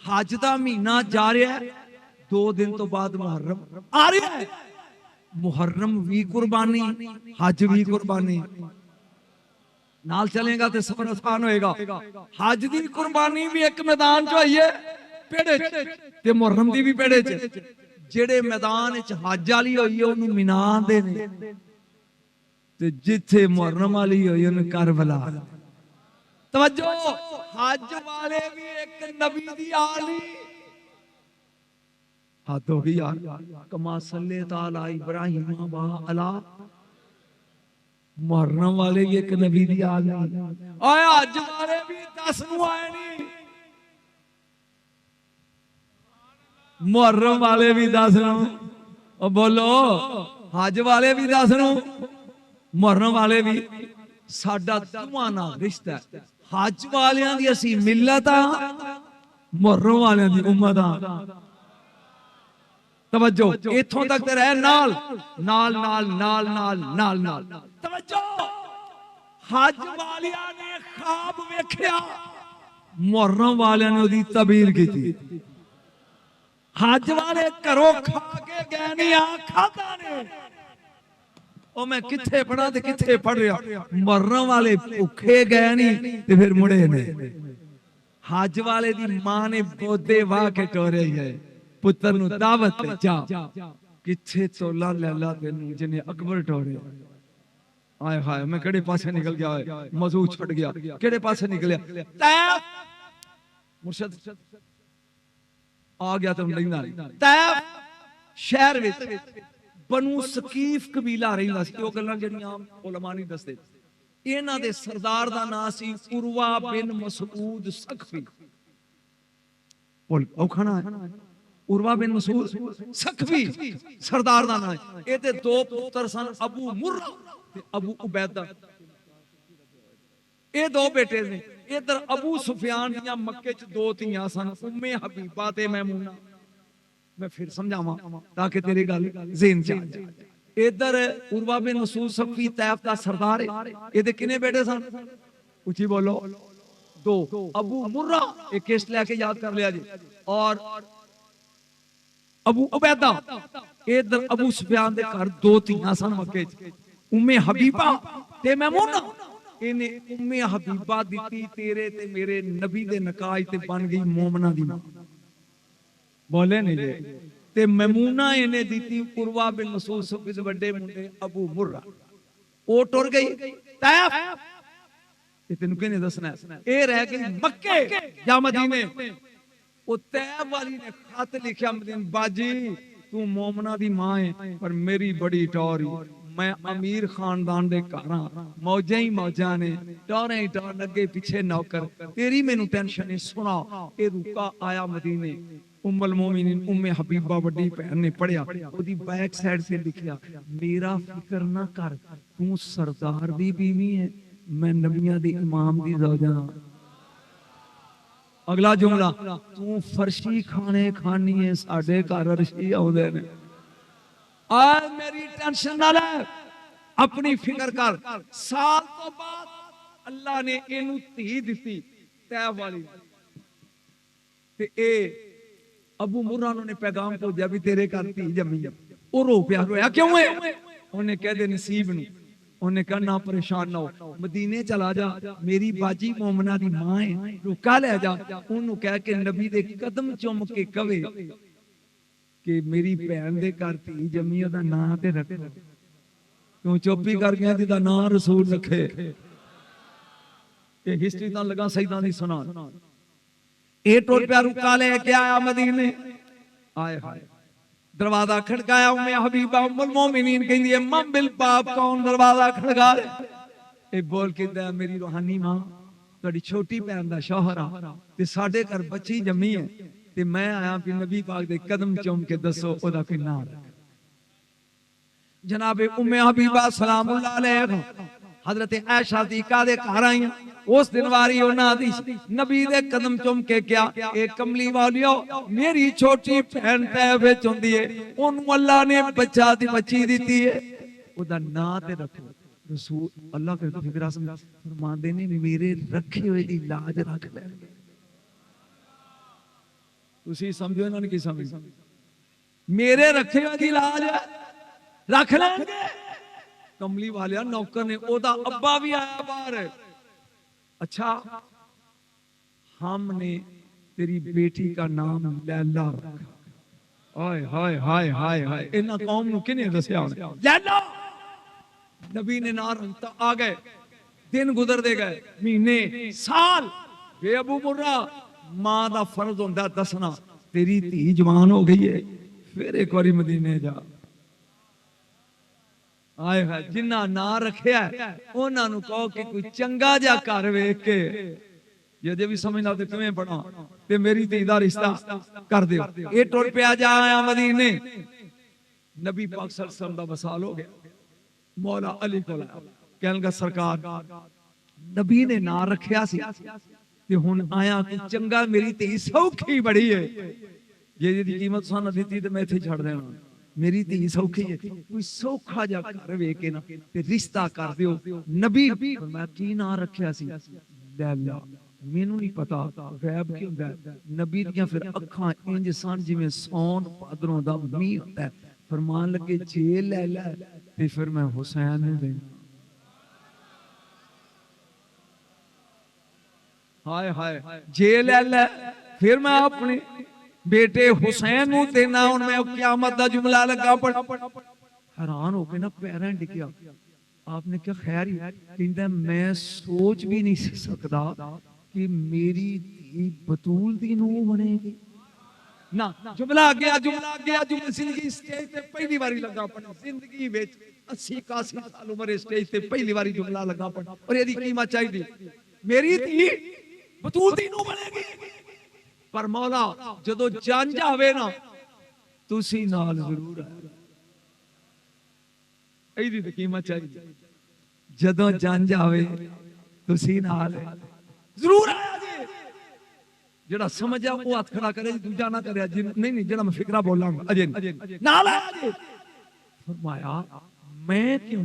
حج دا مہینہ جا رہا ہے 2 دن تو بعد محرم آ رہا ہے محرم بھی قربانی حج بھی قربانی نال چلیں گا تے سفر آسان ہوئے گا حج دی قربانی بھی ایک میدان جو ہے پیڑے تے محرم دی بھی پیڑے جڑے میدان وچ حج والی ہوئی ہے اونوں مینا دے نے تے جتھے محرم والی ہوئی اونوں کربلا توجہ حج والے بھی ایک نبی دی آلی حد ہو گئی یار کما صلی تعالی ابراہیم و علی محرم والے بھی ایک نبی دی آلی آئے حج والے بھی 10 نو آئے نہیں محرم والے بھی 10 نو بولو حج والے بھی 10 نو محرم والے بھی ساڈا دوواں رشتہ ہے حج والیاں دی اسی ملت ہاں محرم والیاں دی امت ہاں توجہ ایتھوں تک تے رہے نال نال نال نال نال نال نال توجہ حج والیاں نے خواب ویکھیا محرم والیاں نے اودی تعبیر کیتی حج والے گھروں کھا کے گئے نہیں آ کھادا نے او میں کتھے پڑھا تے کتھے پڑھ رہا محرم والے بھوکے گئے نہیں تے پھر مڑے نے حج والے دی ماں نے بودے واہ کے ٹورے گئے پتر نو دعوت تے جا کتھے تولا لیلا تینوں جنے اکبر ٹورے آئے ہائے میں کڑے پاسے نکل گیا ہے موضوع چھٹ گیا کڑے پاسے نکلیا طیف مرشد آ گیا تم لینا طیف شہر وچ بنو ثقیف قبیلہ رہندا سی او گلاں جڑیاں علماء نہیں دستے انہاں دے سردار دا نام سی عروہ بن مسعود ثقفی بول او کھانا ہے عروہ بن مسعود ثقفی سردار دا نام ہے اے تے 2 پتر سن ابو مرہ تے ابو عبیدہ اے 2 بیٹے نے ادھر ابو سفیان دیاں مکے چ 2 تھیاں سن ام حبیبہ تے میمونہ میں پھر سمجھاواں تاکہ تیری گل ذہن چ آ جائے ادھر عروہ بن مسعود ثقفی طیف دا سردار ہے اے دے کنے بیٹے سن اونچی بولو 2 ابو مرہ ایک کیس لے کے یاد کر لیا جی اور ابو عبیدہ ادھر ابو سفیان دے گھر 2 تھیاں سن مکے چ ام حبیبہ تے میمونہ انہیں ام حبیبہ دیتی تیرے تے میرے نبی دے نکاح تے بن گئی مومنہ دی ماں بولے نہیں جے تے میمونہ انہیں دیتی عروہ بن مسعود ثقفی سے بڑے منڈے ابو مرہ او ٹر گئی طیف یہ تینوں کہنے دسنا ہے اے رہ گئی مکے یا مدینے او طیف والی نے خط لکھیا مدین باجی تو مومنہ دی ماں ہے پر میری بڑی ٹوری میں امیر خاندان دے کاراں موجیں ہی موجاں نے ٹوریں ہی ٹور لگے پیچھے نوکر تیری میں نو ٹینشن سنا اے رکا آیا مدینے ام المومنین ام حبیبہ بڑی بہن نے پڑھیا او دی بیک سائیڈ سے لکھیا میرا فکر نہ کر تو سردار دی بیوی ہے میں نبیاں دی امام دی زوجہ اگلا جملہ تو فرشی کھانے کھانی ہے ساڑھے گھر عرشی آؤندے نے آج میری ٹینشن نہ لے اپنی فکر کر سال تو بعد اللہ نے اینو تھی دیتی طیف والی تے اے ابو مرہ نے پیغام کو دیا بھی تیرے گھر تھی جمی او رو پیا رویا کیوں ہے انہیں کہہ دے نصیب نو انہیں کہا نہ پریشان نہ ہو مدینے چلا جا میری باجی مومنہ دی ماں ہے رکا لے جا انہوں کہہ کے نبی دے قدم چوم کے کہے کہ میری بہن دے گھر تھی جمی دا نام تے رکھ کیوں چوپی کر گیا دی دا نام رسول رکھے یہ ہسٹری تاں لگا سیدان دی سنا اے ٹور پہ رکا لے کے آیا مدینے آئے ہائے دروازہ کھڑکایا ام حبیبہ ام المومنین کہیں دی مم بالباب کون دروازہ کھڑکا لے اے بول کے دیا میری روحانی ماں تڑی چھوٹی بہن دا شوہر تے ساڈے گھر بچی جمی ہے تے میں آیا بھی نبی پاک دے قدم چوم کے دسو او دا کوئی نام رکھ جناب ام حبیبہ سلام اللہ علیہ حضرت عائشہ صدیقہ دے گھر آئی اس دن واری انہاں دی نبی دے قدم چوم کے کیا اے کملی والیو میری چھوٹی بہن طیف وچ ہوندی ہے اونوں اللہ نے بچہ دی بچی دتی ہے او دا نام تے رکھو رسول اللہ کے فکر اعظم فرماندے نے میرے رکھے ہوئے دی لاج رکھ لے تسی سمجھو انہوں نے کی سمجھ میرے رکھے ہوئے دی لاج رکھ لیں گے کملی والیا نوکر نے او دا ابا بھی آیا باہر اچھا ہم نے تیری بیٹی کا نام لیلا رکھا ہائے ہائے ہائے ہائے ہائے انہاں قوم نو کنے دسیا لیلا نبی نے نار رکھتا آ گئے دن گزر دے گئے مہینے سال بے ابو مرہ ماں دا فرض ہوندہ دسنا تیری تھی جوان ہو گئی ہے پھر ایک واری مدینے جا آئے ہے جنہ نہ رکھیا ہے انہاں نو کہو کہ کوئی چنگا جا کر ویکھ کے یہ بھی سمجھنا تے تمہیں پڑھا تے میری تے دا رشتہ کر دیو اے ٹر پیا جا آیا مدینے نبی پاک صلی اللہ علیہ وسلم دا وصال ہو گیا مولا علی کو لایا کہنے لگا سرکار نبی نے نہ رکھیا سی تے ہن آیا کہ چنگا میری تے سوکھی بڑی ہے یہ دی قیمت سانہ دیتی تے میں تھے چھڑ دینا میری تے سوکھی ہے کوئی سوکھا جا کر ویکھے نا تے رشتہ کر دیو نبی میں کی نہ رکھیا سی لیلا مینوں نہیں پتا غیب کی ہوندا ہے نبی دیاں پھر اکھاں انج سن جویں سون پادروں دا میہ ہوندا ہے فرمان لگے جے لیلا تے پھر میں حسین نے دینا ہائے ہائے جے لیلا پھر میں اپنے بیٹے حسین نو دینا ان میں قیامت دا جملہ لگا پڑ حیران ہو کے نا پیریں ڈکیا آپ نے کیا خیر ہی کہندا میں سوچ بھی نہیں سکتا کہ میری دی بطول دی نو بنے گی نا جملہ گیا جملہ زندگی سٹیج تے پہلی باری لگا پڑا زندگی وچ 80-81 سال عمر سٹیج تے پہلی باری جملہ لگا پڑا اور یہ دی قیمت چاہیے میری دی بطول دی نو بنے گی پر مولا جدو جان جاوے نا تسی نال ضرور ہے ایدی دی قیمت چاہیے جدو جان جاوے تسی نال ضرور آیا جی جڑا سمجھا وہ ہاتھ کھڑا کرے دوجا نہ کرے نہیں جڑا میں فکرہ بولاں گا اجے نال آیا جی فرمایا میں کیوں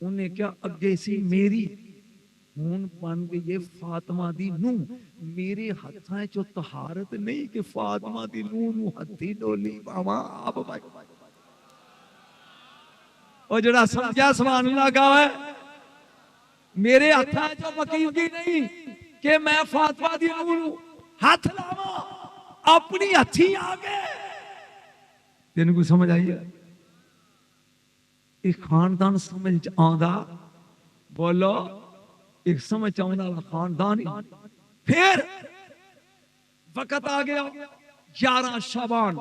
انہیں کیا اگے سی میری ہون بن گئی فاطمہ دی نو میرے ہتھاں چو طہارت نہیں کہ فاطمہ دی نو ہتھی ڈولی باواں آپ بھائی اور جڑا سمجھا سبحان اللہ کہا ہے میرے ہتھاں چو مقیم کی نہیں کہ میں فاطمہ دی نو ہاتھ لاواں اپنی ہتھی آگے تین کو سمجھ آئی ہے ایک خاندان سمجھ آندا بولو ایک سمجھ آندا خاندان پھر وقت آ گیا 11 شعبان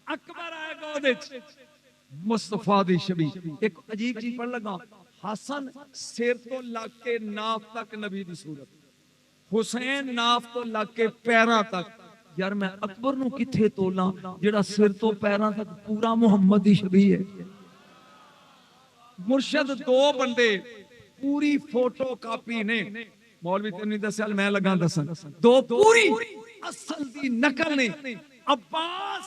اکبر آئے گودچ مصطفیٰ دی شبی ایک عجیب چیز پڑھ لگا حسن سیر تو لگ کے ناف تک نبی دی صورت حسین ناف تو لگ کے پیران تک یار میں اکبر نو کتھے تولا جڑا سر تو پیران تک پورا محمد دی شبی ہے مرشد دو بندے پوری فوٹو کاپی نے مولوی تنی دسیال میں لگا دسن دو پوری اصل دی نقل نے عباس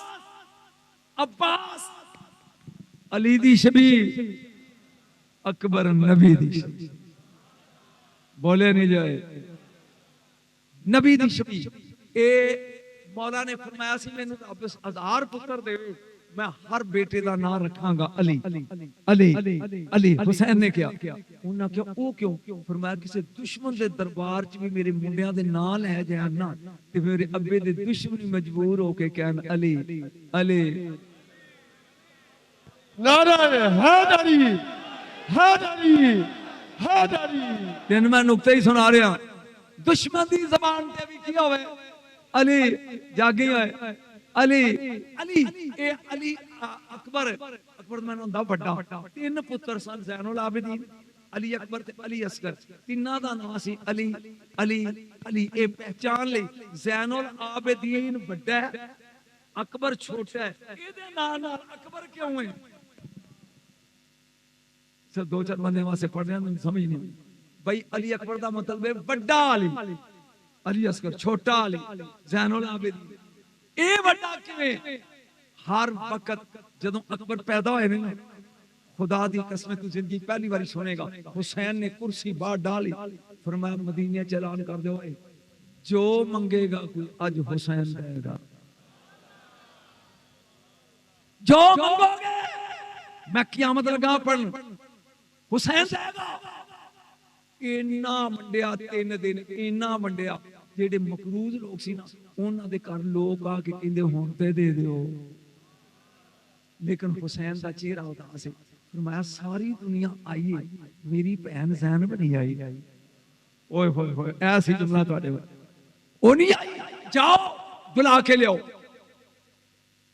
علی دی شبی اکبر نبی دی شبی بولے نہیں جائے نبی دی شبی اے مولا نے فرمایا سی میں نے 1000 پتر دے میں ہر بیٹے دا نام رکھاں گا علی علی علی حسین نے کیا انہاں کیا او کیوں فرمایا کسی دشمن دے دربار چ بھی میرے منڈیاں دے نام لے جان نا تے میرے ابے دے دشمن مجبور ہو کے کہن علی علی نعرہ حیدری حیدری حیدری تین میں نکتہ ہی سنا رہا دشمن دی زبان تے بھی کیا ہوئے علی جاگی ہوئے علی علی اے علی اکبر میں نے بڑا 3 پتر سن زین العابدین علی اکبر تے علی اصغر تیناں دا نام سی علی علی علی اے پہچان لئی زین العابدین بڑا ہے اکبر چھوٹا ہے اے دے نام اکبر کیوں ہے سب 2-4 بندے وہاں سے پڑھ رہے ہیں سمجھ نہیں بھائی علی اکبر دا مطلب ہے بڑا علی علی اصغر چھوٹا علی زین العابدین اے بڑا کیویں ہر وقت جدوں اکبر پیدا ہوئے نے خدا دی قسم تو زندگی پہلی باری سنے گا حسین نے کرسی باہر ڈالی فرمایا مدینے چلان کر دے ہوئے جو منگے گا کوئی اج حسین دے گا. جو منگو گے میں قیامت لگا پڑھن حسین دے گا. اینا منڈیا 3 دن اینا منڈیا جڑے مقروض لوگ سی نا انہاں دے گھر لوگ آ کے کہندے ہن تے دے دیو. لیکن حسین دا چہرہ اداس سی. فرمایا ساری دنیا آئی ہے میری بہن زینب نہیں آئی. اوئے ہوئے ہوئے ایسی جملہ تواڈے او نہیں آئی. جاؤ بلا کے لیاؤ.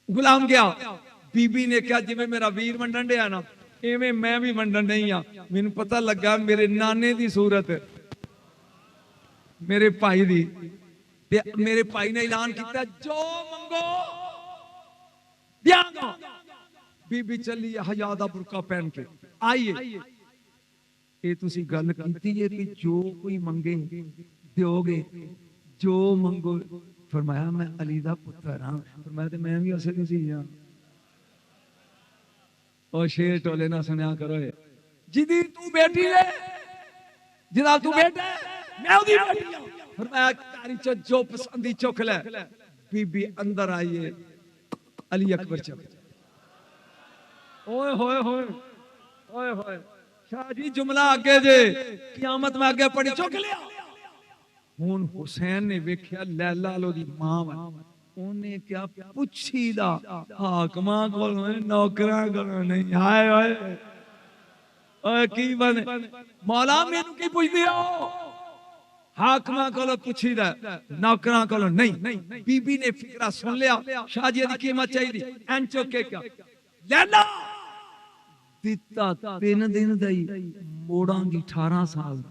غلام گیا. بی بی نے کہا جی میرا ویر منڈن دیا نا ایویں میں بھی منڈن نہیں ہاں. مینوں پتہ لگا میرے نانے دی صورت میرے بھائی دی. میرے بھائی نے اعلان کیتا جو منگو دیاں گا. بی بی چلی حیا دا برقع پہن کے آئیے. یہ تسی گل کیتی ہے کہ جو کوئی منگے دیو گے جو منگو. فرمایا میں علی دا پتر ہاں. فرمایا تے میں بھی اسے نہیں ہاں. او شیر ٹولے نہ سنیا کرو جدی تو بیٹی ہے جدا تو بیٹا ہے میں اودی بیٹی ہوں. فرمایا کاری چ جو پسندی چک لے. بی بی اندر آئیے علی اکبر چل. اوئے ہوئے ہوئے اوئے ہوئے شاہ جی جملہ آگے جے قیامت میں آگے پڑھی چک لیا. ہون حسین نے ویکھیا لیلا لو دی ماں وا انہیں کیا پوچھی دا حاکماں کول نوکراں کول نہیں. ہائے ہائے اوے کی بنے مولا مینوں کی پوچھدی ہو حاکماں کول پوچھی دا نوکراں کول نہیں. بی بی نے فکرہ سن لیا. شاہ جی دی قیمت چاہیے این چوک کے کیا لیلا دیتا 3 دن دئی موڑاں گی 18 سال.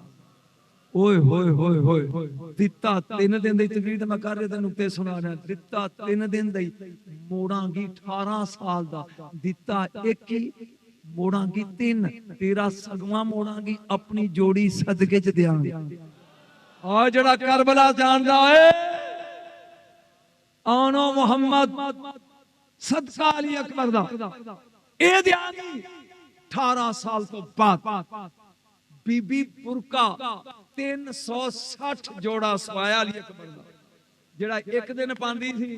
اوئے ہوئے ہوئے ہوئے دیتا 3 دن دی تقریر میں کر رہے تے نقطے سنا رہا. دیتا 3 دن دی موڑاں گی 18 سال دا. دیتا 1 ہی موڑاں گی 3. تیرا سگواں موڑاں گی اپنی جوڑی صدقے چ دیاں گے. آ جڑا کربلا جاندا اے آنو محمد صدقہ علی اکبر دا اے دیاں گی 18 سال تو بعد. بی بی برقع 360 جوڑا سوایا علی اکبر دا. جڑا 1 دن پاندی تھی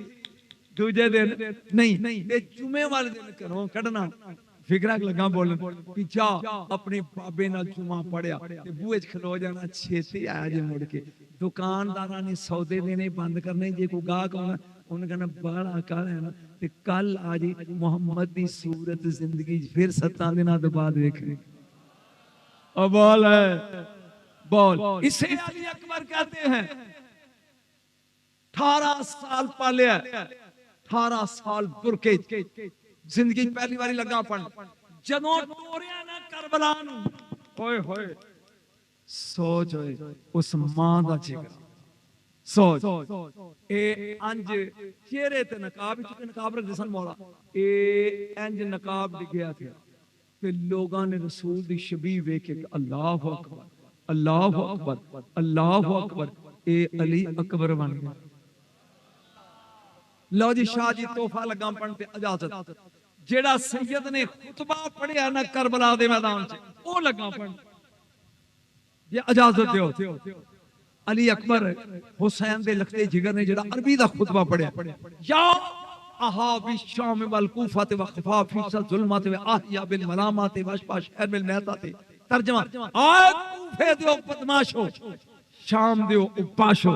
دوجے دن نہیں. تے جمعے والے دن کروں کڈنا فکرہ لگا بولن کہ جا اپنے بابے نال جمعہ پڑھیا تے بوئے وچ کھلو جانا چھتی آیا جے مڑ کے. دکانداراں نے سودے دینے بند کرنے. جے کوئی گاہک ہونا انہوں نے کہنا بڑا کال ہے نا تے کل آج محمد دی صورت زندگی پھر 7 دنوں تو بعد دیکھیں. بول ہے بول. اسے علی اکبر کہتے ہیں 18 سال پالیا 18 سال برکے زندگی پہلی باری لگا پڑھ جدوں ٹوریا نا کربلا نو. ہوئے ہوئے سوچ ہوئے اس ماں دا جگر. سوچ اے انج چہرے تے نقاب چ نقاب رکھ دسن مولا. اے انج نقاب ڈگیا تھا کہ لوگاں نے رسول دی شبیہ ویکھے کہ اللہ اکبر اللہ اکبر اللہ اکبر. اے علی اکبر بن گیا. لو جی شاہ جی تحفہ لگا پڑھتے اجازت. جیڑا سید نے خطبہ پڑھیا نا کربلا دے میدان چ او لگا پڑھ. یہ اجازت دیو. علی اکبر حسین دے لکھتے جگر نے جڑا عربی دا خطبہ پڑھیا یا احاب الشام والکوفہ وخفا فی الظلمات واحیا بالملامات واشفا شہر بالمیتات. ترجمہ آئے کوفے دیو بدماشو شام دیو اپاشو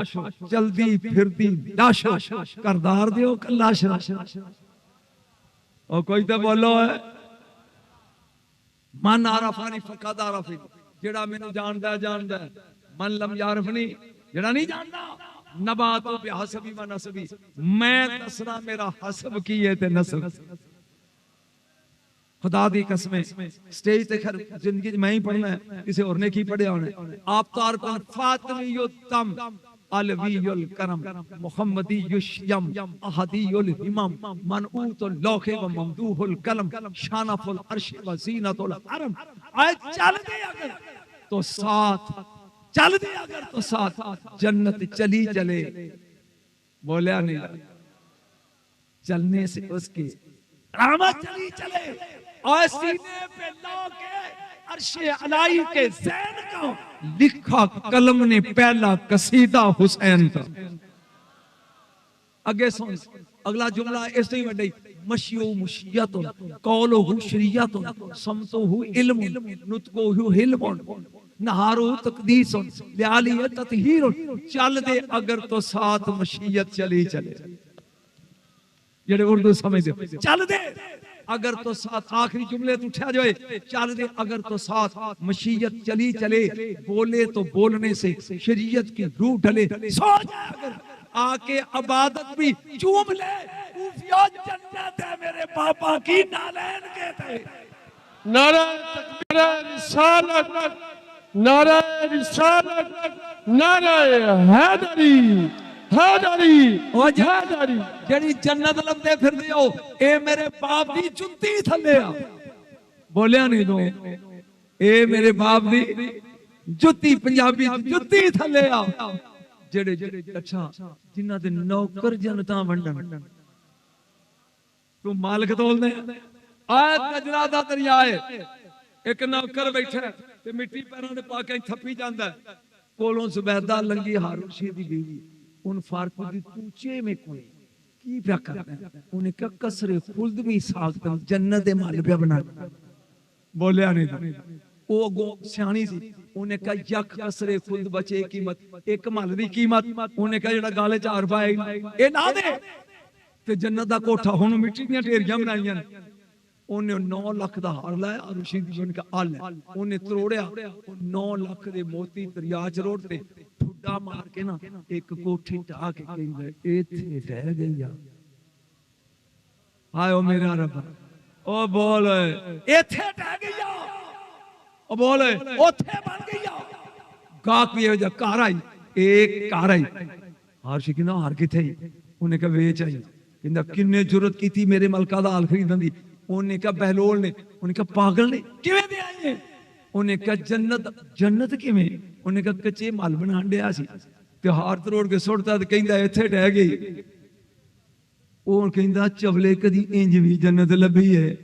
جلدی پھردی لاشو کردار دیو کلاش. اور کوئی تے بولو ہے من عرفانی فقد عرفنی. جڑا مینوں جاندا ہے جاندا ہے. من لم یعرفنی جڑا نہیں جاندا نباتو بحسبی و نسبی. میں دسنا میرا حسب کی ہے تے نسب. خدا دی قسمیں سٹیج تے خیر زندگی میں ہی پڑھنا ہے کسی اور نے کی پڑھیا ہونا. آپ طور پر فاطمی التم علوی الکرم محمدی الشیم احدی الہمم منعوت اللوح و ممدوح القلم شانف العرش و زینت الحرم. آئے چل دے اگر تو ساتھ چل دے اگر تو ساتھ جنت چلی چلے. بولیا نہیں چلنے سے اس کی رحمت چلی چلے. اور سینے پہ لو کے عرش الہی کے زین کا لکھا قلم نے پہلا قصیدہ حسین کا. اگے سن اگلا جملہ اس سے ہی وڈی مشیو مشیت قولو شریعت سمتو علم نطقو حلم نہارو تقدیس لیالی تطہیر چل دے اگر تو ساتھ مشیت چلی چلے. جڑے اردو سمجھ دے چل دے اگر تو ساتھ آخری جملے تو اٹھا جائے چل دے اگر تو ساتھ مشیت چلی چلے بولے تو بولنے سے شریعت کی روح ڈھلے سو جائے اگر آکے عبادت بھی چوم لے اوفیا جنت ہے میرے پاپا کی نالین کے تھے. نعرہ تکبیر رسالت نعرہ رسالت نعرہ حیدری حیدری حیدری. جڑی جنت لبدے پھر دیو اے میرے باپ دی جتی تھلے آ بولیا نہیں دو اے میرے باپ دی جتی پنجابی جتی تھلے آ جڑے اچھا جنہ دے نوکر جنتاں ونڈن تو مالک تول دے آیت گجرا دا دریا ہے ایک نوکر بیٹھا ہے تے مٹی پیروں نے پا کے تھپی جاندا ہے کولوں زبیدہ لنگی ہارون رشید دی بیوی ان فارق دی توچے میں کوئی کی پیا کرنا ہے انہیں کہا قصر خلد بھی ساختہ جنت مال پیا بنا بولیا نہیں تھا وہ گو سیانی سی انہیں کہا یک قصر خلد بچے قیمت ایک مال دی قیمت انہیں کہا جڑا گالے 4 پائے اے نہ دے تے جنت دا کوٹھا ہونوں مٹی دیاں ڈھیریاں بنائیاں انہیں 9 لاکھ دا ہار لایا اور رشید جن کا آل ہے انہیں تروڑیا 9 لاکھ دے موتی دریاج روڈ تے ٹھڈا مار کے نا ایک کوٹھی ٹا کے کہیں گے ایتھے رہ گیا آئے میرا رب او بول ایتھے رہ گیا او بول اوتھے بن گیا گاک بھی ہے جا کار آئی ایک کار آئی ہار شکینہ ہار کی تھے انہیں کہا ویچ آئی کنے جرت کی تھی میرے ملکہ دا آل خریدن دی انہیں کہا بہلول نے انہیں کہا پاگل نے کیویں دے آئیے انہیں کہا جنت کیویں انہیں کہا کچے مال بنان دیا سی تے ہار تروڑ کے سوڑتا تے کہیں دا ایتھے ڈہ گئی اور کہیں دا چولے کدی انج بھی جنت لبھی ہے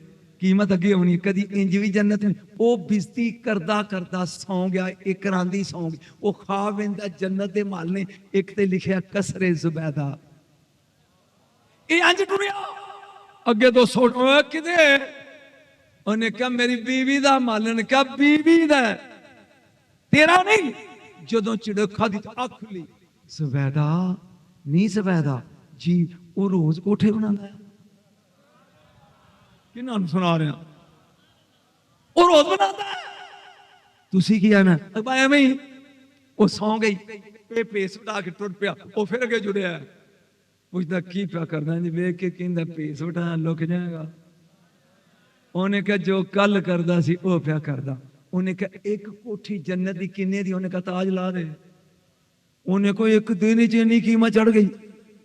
قیمت اگے ہونی کدی انج بھی جنت او بزتی کردہ کردہ سوں گیا ایک راندی سوں گیا او خواب اندہ جنت مال نے ایک تے لکھیا قصر زبیدہ اے انج ٹریا اگے تو سوٹ کدے انہیں کہا میری بیوی دا مالن کہا بیوی دا تیرا نہیں جدوں چڑکھا دی اکھ لی زبیدہ نہیں زبیدہ جی وہ روز کوٹھے بنا ہے کنہاں نوں سنا رہے ہیں وہ روز بنا ہے تسی کیا نا بایا میں وہ سو گئی پہ پیس اٹھا کے ٹوٹ پیا وہ پھر اگے جڑیا ہے پوچھتا کی پیا کرنا ہے بے کے کہندہ پیس اٹھا لوک جائے گا انہیں کہا جو کل کردہ سی وہ پیا کردہ انہیں کہا ایک کوٹھی جنت دی کنے دی انہیں کہا تاج لا دے انہیں کو ایک دینی چینی قیمت چڑھ گئی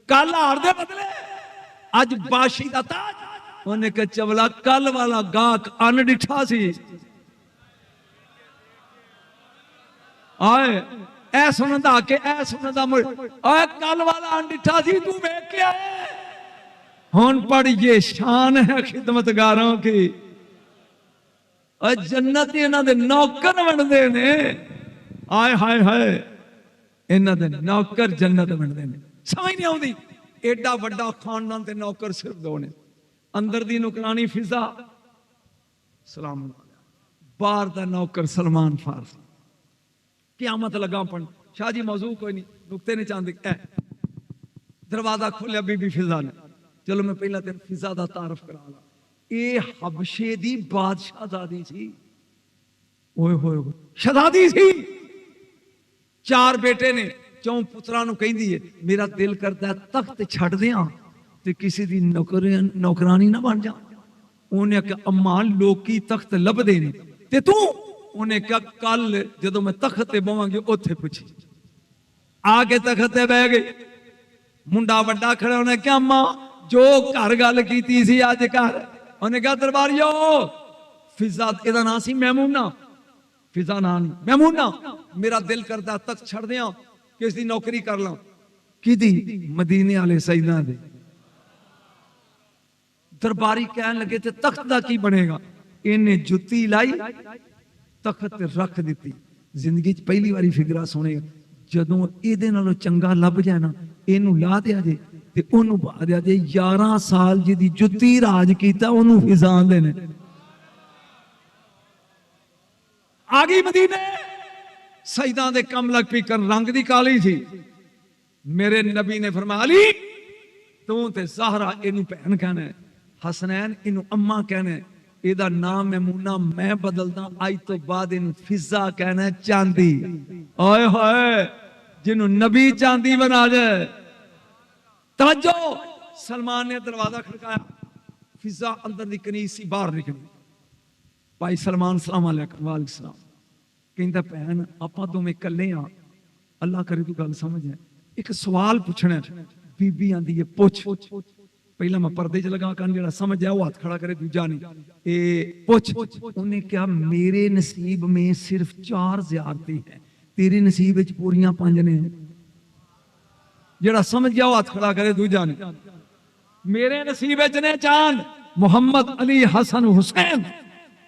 کل آر دے بدلے آج باشی دا تاج انہیں کہا چولا کل والا گاک آن ڈٹھا سی آئے اے سنندہ کہ اے سنندہ اے کل والا آن ڈٹھا سی تو میں کیا ہے ہون پڑ یہ شان ہے خدمتگاروں کی اور جنت انہاں دے نوکر بن دے نے آئے ہائے ہائے انہاں دے نوکر جنت بن دے نے سمجھ نہیں آؤں دی ایڈا وڈا خاندان تے نوکر صرف دو نے اندر دی نکرانی فضا سلام علیکم باہر دا نوکر سلمان فارسی قیامت لگا پڑھ شاہ جی موضوع کوئی نہیں نکتے نہیں چاندے دروازہ کھولیا بی بی فضا نے چلو میں پہلا تین فضا دا تعارف کرا لا اے حبشے دی بادشاہ زادی سی اوئے ہوئے ہوئے شہزادی سی 4 بیٹے نے 4 پترانوں کہیں دیئے میرا دل کرتا ہے تخت چھڑ دیاں تے کسی دی نوکرانی نہ بن جا انہیں کہا اماں لوکی تخت لب دینے تے تو انہیں کہا کل جدو میں تخت بوہاں گے اوتھے پوچھی آگے تخت بہ گئے منڈا وڈا کھڑے انہیں کہا اماں جو گھر گل کیتی سی آج گھر انہیں کہا درباریو فضا ادھا نا سی میمونہ فضا نانی میمونہ میرا دل کرتا تخت چھڑ دیاں کس دی نوکری کر لوں کی دی مدینے والے سیدنا دے درباری کہنے لگے تھے تخت دا کی بنے گا انہیں جتی لائی ਤਖਤ ਤੇ ਰੱਖ ਦਿੱਤੀ। ਜ਼ਿੰਦਗੀ 'ਚ ਪਹਿਲੀ ਵਾਰੀ ਫਿਕਰਾ ਸੁਣੇ, ਜਦੋਂ ਇਹਦੇ ਨਾਲੋਂ ਚੰਗਾ ਲੱਭ ਜਾਏ ਨਾ, ਇਹਨੂੰ ਲਾ ਦਿਆ ਜੇ ਤੇ ਉਹਨੂੰ ਪਾ ਦਿਆ ਜੇ। 11 ਸਾਲ ਜਿਹਦੀ ਜੁੱਤੀ ਰਾਜ ਕੀਤਾ, ਉਹਨੂੰ ਫਿਜ਼ਾਂ ਦੇ ਨੇ। ਆ ਗਈ ਮਦੀਨੇ, ਸਜਦਾਂ ਦੇ ਕੰਮ ਲੱਗ ਪਈ ਕਰਨ। ਰੰਗ ਦੀ ਕਾਲੀ ਸੀ। ਮੇਰੇ ਨਬੀ ਨੇ ਫਰਮਾਇਆ, ਅਲੀ ਤੂੰ ਤੇ ਜ਼ਾਹਰਾ ਇਹਨੂੰ ਭੈਣ ਕਹਿਣਾ, ਹਸਨੈਨ ਇਹਨੂੰ ਅੰਮਾ ਕਹਿਣਾ, ਇਹਦਾ ਨਾਮ ਮੈਮੂਨਾ ਮੈਂ ਬਦਲਦਾ, ਅੱਜ ਤੋਂ ਬਾਅਦ ਇਹਨੂੰ ਫਿਜ਼ਾ ਕਹਿਣਾ, ਚਾਂਦੀ। ਓਏ ਹੋਏ, ਜਿਹਨੂੰ ਨਬੀ ਚਾਂਦੀ ਬਣਾ ਜਾਏ। ਤਵੱਜੋ, ਸਲਮਾਨ ਨੇ ਦਰਵਾਜ਼ਾ ਖੜਕਾਇਆ, ਫਿਜ਼ਾ ਅੰਦਰ ਦੀ ਕਨੀਜ਼ ਸੀ, ਬਾਹਰ ਨਿਕਲੀ। ਭਾਈ ਸਲਮਾਨ ਸਲਾਮ ਅਲੈਕੁਮ। ਵਾਲੈਕੁਮ ਸਲਾਮ। ਕਹਿੰਦਾ ਭੈਣ ਆਪਾਂ ਦੋਵੇਂ ਇਕੱਲੇ ਆ, ਅੱਲਾ ਕਰੇ ਤੂੰ ਗੱਲ ਸਮਝ ਹੈ, ਇੱਕ ਸਵਾਲ ਪੁੱਛਣਾ। ਬੀਬੀ ਆਂਦੀ ਹੈ ਪੁੱਛ। ਪਹਿਲਾਂ ਮੈਂ ਪਰਦੇ 'ਚ ਲਗਾ ਕੰਨ, ਜਿਹੜਾ ਸਮਝ ਆ ਉਹ ਹੱਥ ਖੜਾ ਕਰੇ, ਦੂਜਾ ਨਹੀਂ। ਇਹ ਪੁੱਛ। ਉਹਨੇ ਕਿਹਾ ਮੇਰੇ ਨਸੀਬ ਮੇਂ ਸਿਰਫ 4 ਜ਼ਿਆਰਤੀ ਹੈ, ਤੇਰੇ ਨਸੀਬ ਵਿੱਚ ਪੂਰੀਆਂ 5 ਨੇ। ਜਿਹੜਾ ਸਮਝ ਗਿਆ ਉਹ ਹੱਥ ਖੜਾ ਕਰੇ, ਦੂਜਾ ਨਹੀਂ। ਮੇਰੇ ਨਸੀਬ ਵਿੱਚ ਨੇ ਚਾਂਦ ਮੁਹੰਮਦ, ਅਲੀ, ਹਸਨ, ਹੁਸੈਨ।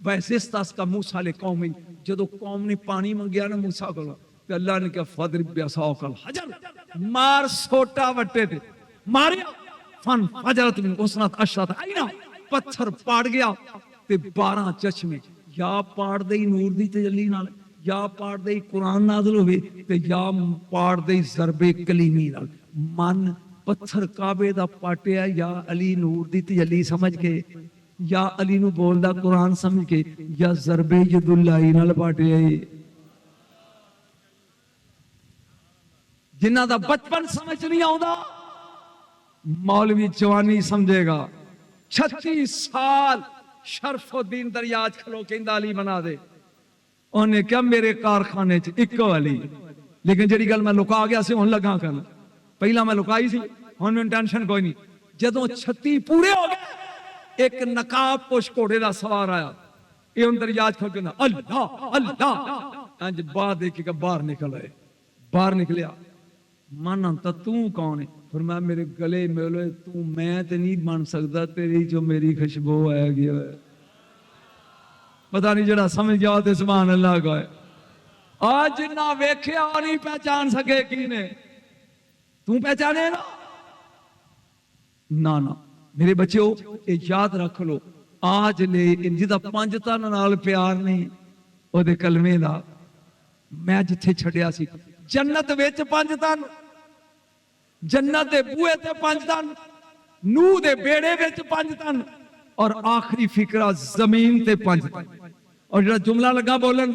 ویسے استاس کا موسیٰ لے قومی جدو قوم نے پانی منگیا نا موسیٰ کو تو اللہ نے کہا فضرب بیعصاک الحجر مار سوٹا وٹے تھے ماریا فن فجرت من اسنت اشرت عینا پتھر پاڑ گیا تے 12 چشمے یا پاڑ دئی نور دی تجلی نال یا پاڑ دئی قرآن نازل ہوئے تے یا پاڑ دئی ضرب کلیمی نال من پتھر کعبے دا پاٹیا یا علی نور دی تجلی سمجھ کے یا علی نو بولدا قرآن سمجھ کے یا ضرب ید اللہ نال پاٹیا جنہ دا بچپن سمجھ نہیں آؤں مولوی جوانی سمجھے گا 36 سال شرف الدین دریاج کھلو کے اندالی بنا دے انہیں کیا میرے کارخانے اکو علی لیکن جڑی گل میں لکا گیا سے ہون لگا کرنا پہلا میں لکائی سی ہون میں ٹینشن کوئی نہیں جدوں 36 پورے ہو گئے ایک نقاب پوش کوڑے دا سوار آیا یہ ان دریاج کھلو کے اللہ اللہ انج بعد ایک باہر نکل آئے باہر نکلیا مانا تو کون ہے فرمایا میرے گلے ملے تو میں تے نہیں بن سکتا تیری جو میری خوشبو آیا گیا ہے پتہ نہیں جڑا سمجھ گیا تے سبحان اللہ کا ہے آج نہ ویکھیا نہیں پہچان سکے کینے تو پہچانے نا نا میرے بچیو یہ یاد رکھ لو آج لے جدا 5 تن نال پیار نہیں او دے کلمے دا میں جتھے چھڑیا سی جنت وچ 5 تن جنت دے بوئے تے 5 تن نوح دے بیڑے وچ 5 تن اور آخری فکرہ زمین تے 5 تن اور جڑا جملہ لگا بولن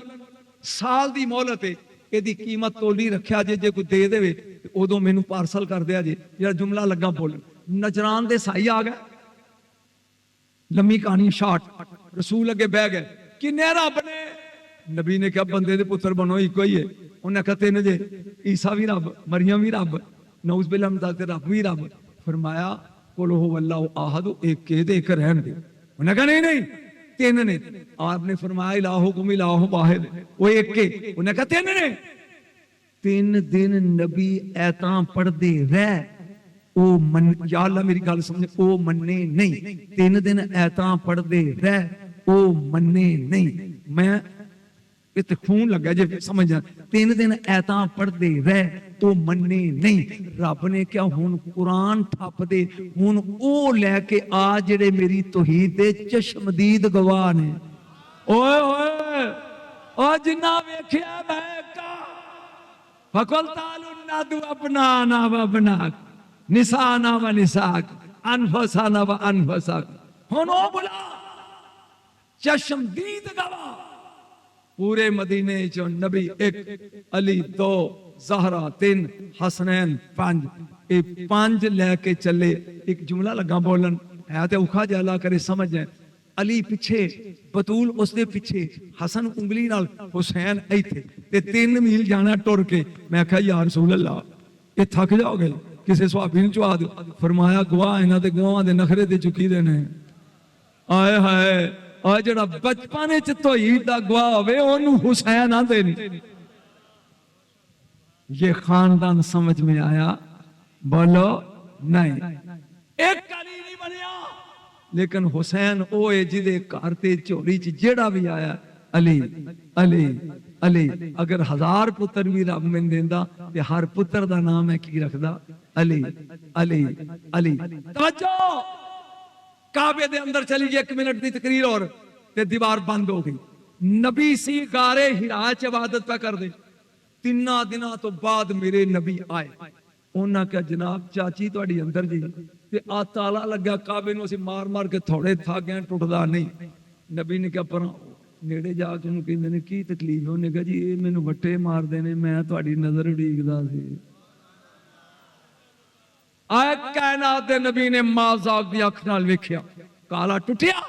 سال دی مہلت ہے یہ دی قیمت تولی رکھیا جے جے کوئی دے دے ادو مینوں پارسل کر دیا جے جڑا جملہ لگا بولن نجران دے سائی آ گئے لمبی کہانی شارٹ رسول اگے بہ گئے کنے رب نے نبی نے کہا بندے دے پتر بنو ایک ہی ہے انہیں کہتے ہیں جے عیسیٰ بھی رب مریم بھی رب نعوذ باللہ من ذالک رب بھی رب فرمایا قل هو اللہ احد ایک کے دے ایک رہن دے انہیں کہا نہیں نہیں 3 نے آپ نے فرمایا الہکم الہ واحد وہ ایک کے انہیں کہا 3 نے 3 دن نبی ایتاں پڑھ دے رہ او من یا اللہ میری گل سمجھے او مننے نہیں 3 دن ایتاں پڑھ دے رہ او مننے نہیں میں ات خون لگا جے سمجھ جا 3 دن ایتاں پڑھ دے رہ تو مننے نہیں رب نے کیا ہون قرآن ٹھپ دے ہون او لے کے آ جڑے میری توحید دے چشمدید گواہ نے اوئے اوئے او جنہ ویکھیا بہکا فقل تعالوا ندعو ابناءنا وابناءکم نساءنا ونساءکم انفسنا وانفسکم ہون او بلا چشمدید گواہ پورے مدینے جو نبی 1 علی 2 زہرہ 3 حسنین 5 یہ 5 لے کے چلے ایک جملہ لگا بولن ہے تے اوکھا جے اللہ کرے سمجھ جائیں علی پیچھے بطول اس دے پیچھے حسن انگلی نال حسین ایتھے تے 3 میل جانا ٹر کے میں کہا یا رسول اللہ یہ تھک جاؤ گے کسے صحابی نے چوا دو فرمایا گواہ انہاں تے گواہ دے نخرے تے چکی دے نے آئے ہائے اور جڑا بچپانے چ توحید دا گواہ ہوئے انہوں حسین آ دے نہیں یہ خاندان سمجھ میں آیا بولو نہیں ایک علی نہیں بنیا لیکن حسین اوے جدے کارتے چوری چ جیڑا بھی آیا علی علی علی اگر 1000 پتر بھی رب میں دیندا تے ہر پتر دا نام ہے کی رکھدا علی علی علی توجہ کعبے دے اندر چلی گئی 1 منٹ دی تقریر اور تے دیوار بند ہو گئی نبی سی غارے ہرا چ عبادت پہ کر دے 3 دنوں تو بعد میرے نبی آئے انہاں کہا جناب چاچی تہاڈی اندر جی تے آ تالا لگا کعبے نوں اسی مار مار کے تھوڑے تھا گئے ٹوٹدا نہیں نبی نے کہا پر نیڑے جا کے انہوں کہندے نے کی تکلیف ہونے کہا جی اے مینوں وٹے مار دے نے میں تہاڈی نظر اڑیکدا سی آئے کائنات دے نبی نے مازاق دی اکھ نال ویکھیا کالا ٹوٹیا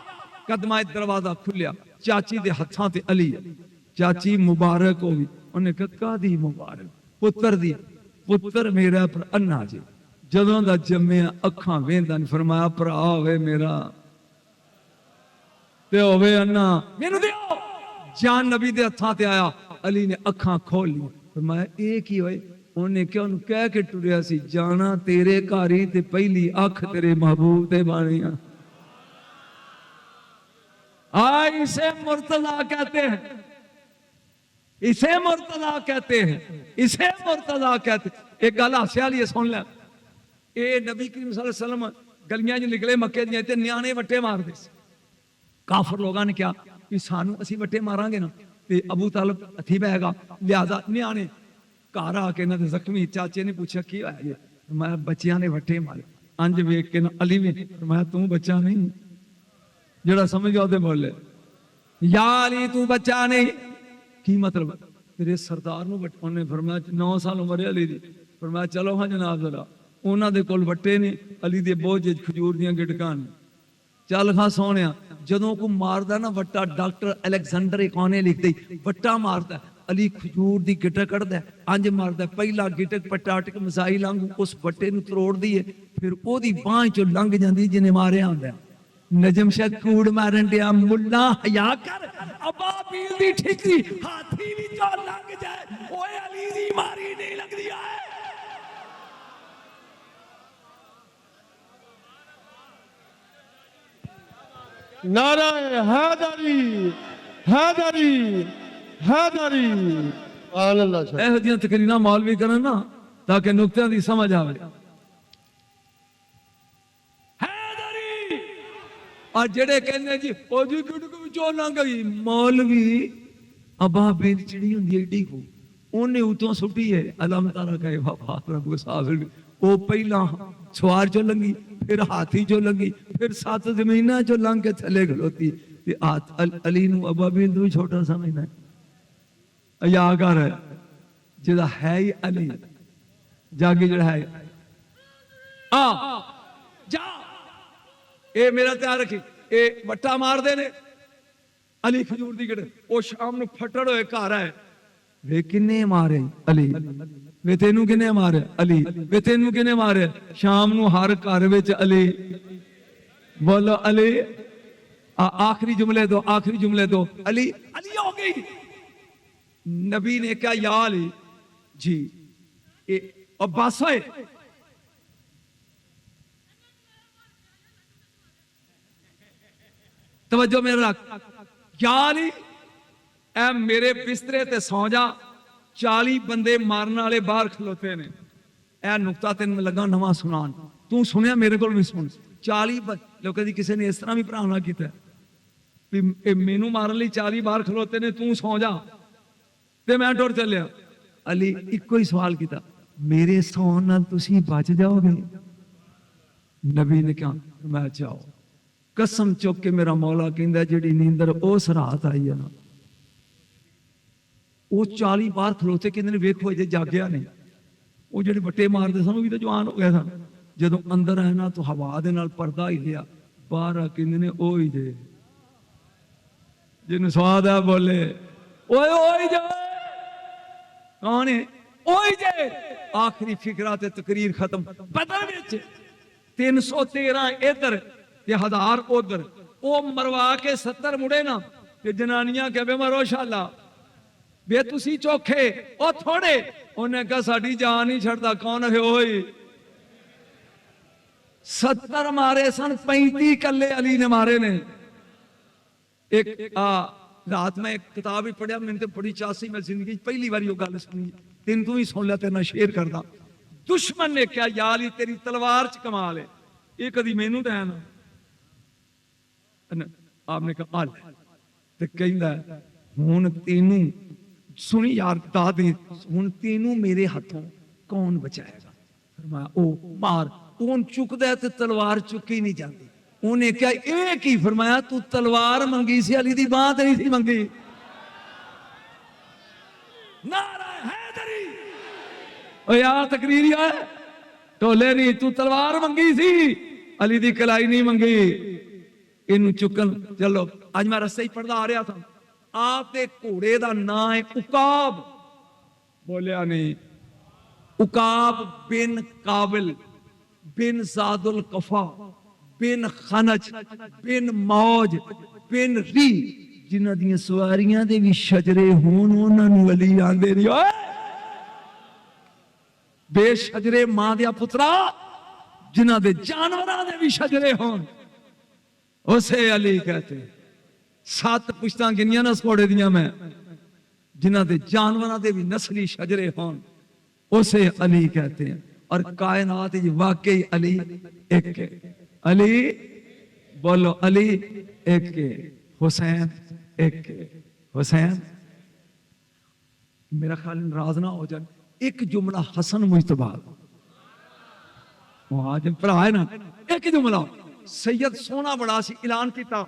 قدمہ دروازہ کھلیا چاچی دے ہتھاں تے علی چاچی مبارک ہوگی انہیں کہا دی مبارک پتر دی پتر میرا پر انہا جی جدوں دا جمعہ اکھاں ویندن فرمایا پر آوے میرا تے ہوئے انہا مینو دیو جان نبی دے ہتھاں تے آیا علی نے اکھاں کھول لی فرمایا ایک ہی ہوئے انہیں کیا انہوں کہہ کے ٹریا سی جانا تیرے کاری تے پہلی اکھ تیرے محبوب تے بانیاں آئی اسے مرتضی کہتے ہیں، اسے مرتضی کہتے ہیں، اسے مرتضی کہتے ہیں۔ ایک گل ہاسے والی ہے، سن لے۔ اے نبی کریم صلی اللہ علیہ وسلم گلیاں جو نکلے مکے دیاں تے نیانے وٹے مار دے سی۔ کافر لوگاں نے کیا کہ سانو اسی وٹے ماران گے نا تے ابو طالب ہتھی بہے گا، لہذا نیانے گھر آ کے انہاں دے زخمی چاچے نے پوچھا کی ہویا جی؟ فرمایا بچیاں نے وٹے مارے۔ انج ویکھ کے علی نے فرمایا تو بچہ نہیں، جڑا سمجھ گیا تے بولے یا علی تو بچہ نہیں۔ کی مطلب؟ تیرے سردار نو انہوں نے فرمایا 9 سال عمر ہے علی دی، فرمایا چلو ہاں جناب ذرا انہاں دے کول وٹے نے، علی دے بوجھ کھجور دیاں گٹکاں نے، چل ہاں سونیا جدوں کو ماردا نا وٹا، ڈاکٹر الیگزینڈر اکانے لکھ دی وٹا ماردا علی کھجور دی گٹک کڑدا انج ماردا، پہلا گٹک پٹاٹک مسائل لانگو اس وٹے نو تروڑ دیے، پھر او دی باں چوں لنگ جاندی جنے ماریا ہوندا۔ نجم شاہ کوڑ مارن دیا ملا حیا کر، ابابیل دی ٹھیکری ہاتھی بھی جو لنگ جائے اوے علی دی ماری نہیں لگ دیا ہے۔ نعرہ حیدری حیدری حیدری، سبحان اللہ۔ اے ہدیاں تقریرا مولوی کرن نا تاکہ نقطیاں دی سمجھ آوے۔ حیدری اور جڑے کہندے جی او جی گڈ کو وچوں لنگ گئی، مولوی ابابیل چڑی ہوندی ایڈی کو اونے اتوں سٹی ہے علم تارا کہے وفا رب کو ساز او پہلا سوار چو لنگی، پھر ہاتھی چو لنگی، پھر 7 زمینہ چو لنگ کے تھلے کھلوتی۔ علی نو ابابیل تو چھوٹا سمجھنا ہے، یا کر ہے جدا ہے ہی علی جاگی جڑا ہے جا اے میرا تیار رکھی، اے وٹا مار دے نے علی کھجور دی گڑ او شام نو پھٹڑ ہوئے گھر آئے، وے کنے مارے علی، وے تینوں کنے مارے علی، وے تینوں کنے مارے، شام نو ہر گھر وچ علی، بولو علی، آخری جملے دو، آخری جملے دو، علی علی ہو گئی۔ نبی نے کہا یا علی جی عباس ہوئے، توجہ میرے رکھ، یا علی اے میرے بسترے تے سو جا، 40 بندے مارن والے باہر کھلوتے نے۔ اے نقطہ تین میں لگا نواں سنان، تو سنیا میرے کو بھی سن۔ 40 لوگ دی کسی نے اس طرح بھی پرانا کیتا ہے مینوں مارن لی 40 باہر کھلوتے نے، تو سو جا تے میں ٹر چلیا۔ علی ایک کوئی سوال کیتا، میرے سون نال تسی بچ جاؤ گے؟ نبی نے کہا میں جاؤ، قسم چک کے میرا مولا کہندا جڑی نیندر اس رات آئی ہے نا وہ 40 باہر کھلوتے کہندے نے ویکھو جے جاگیا نہیں، وہ جڑے بٹے مار دے سن وہ بھی تو جوان ہو گیا سن، جدوں اندر آئے نا تو ہوا دے نال پردہ ہی لیا، باہر آ کہندے نے اوئی جے جن سواد ہے بولے اوئے اوئی جے کون ہے اوئی جے۔ آخری فکرہ تے تقریر ختم، بدر وچ 313 ادھر تے 1000 ادھر، او مروا کے 70 مڑے نا تے جنانیاں کہ بے مرو شاءاللہ بے تسی چوکھے او تھوڑے، انہیں کہا ساڑی جان ہی چھڑتا، کون ہے ہوئی 70 مارے سن، 35 کلے علی نے مارے نے۔ ایک رات میں ایک کتاب ہی پڑھیا، میں نے پڑھی چاسی میں زندگی پہلی باری وہ گل سنی، تین تو ہی سن لیا تیرنا شیئر کردا۔ دشمن نے کہا یا علی تیری تلوار چ کمال ہے، یہ کدی مینوں تے ہے نا۔ آپ نے کہا آل تے کہندا ہن تینوں سنی یار دادی، ہن تینوں میرے ہاتھوں کون بچائے گا؟ فرمایا او مار، کون چکدا تے تلوار چکی نہیں جاندی۔ انہیں کہا ایک ہی، فرمایا تو تلوار منگی سی علی دی باں تے نہیں سی منگی۔ نعرہ حیدری، او یار تقریری ہے ٹولے نہیں، تو تلوار منگی سی علی دی کلائی نہیں منگی۔ انہوں چکن چلو آج میں رستے ہی پڑھدا آ رہا تھا، آپ دے گھوڑے دا نام ہے عقاب، بولیا نہیں، عقاب بن قابل بن زاد القفا بن خنج بن موج بن ری، جنہ دیاں سواریاں دے بھی شجرے ہون انہاں نوں علی آندے نہیں۔ بے شجرے ماں دیا پترا جنہ دے جانوراں دے بھی شجرے ہون اسے علی کہتے۔ 7 پشتاں گنیاں نہ سوڑے دیاں میں جنہ دے جانوراں دے بھی نسلی شجرے ہون اسے علی کہتے ہیں. اور کائنات جی واقعی علی ایک ہے. علی بولو علی ایک ہے. حسین ایک ہے. حسین میرا خیال ناراض نہ ہو جائے ایک جملہ حسن مجتبی وہ آج پڑھا ہے نا ایک جملہ سید سونا بڑا سی اعلان کیتا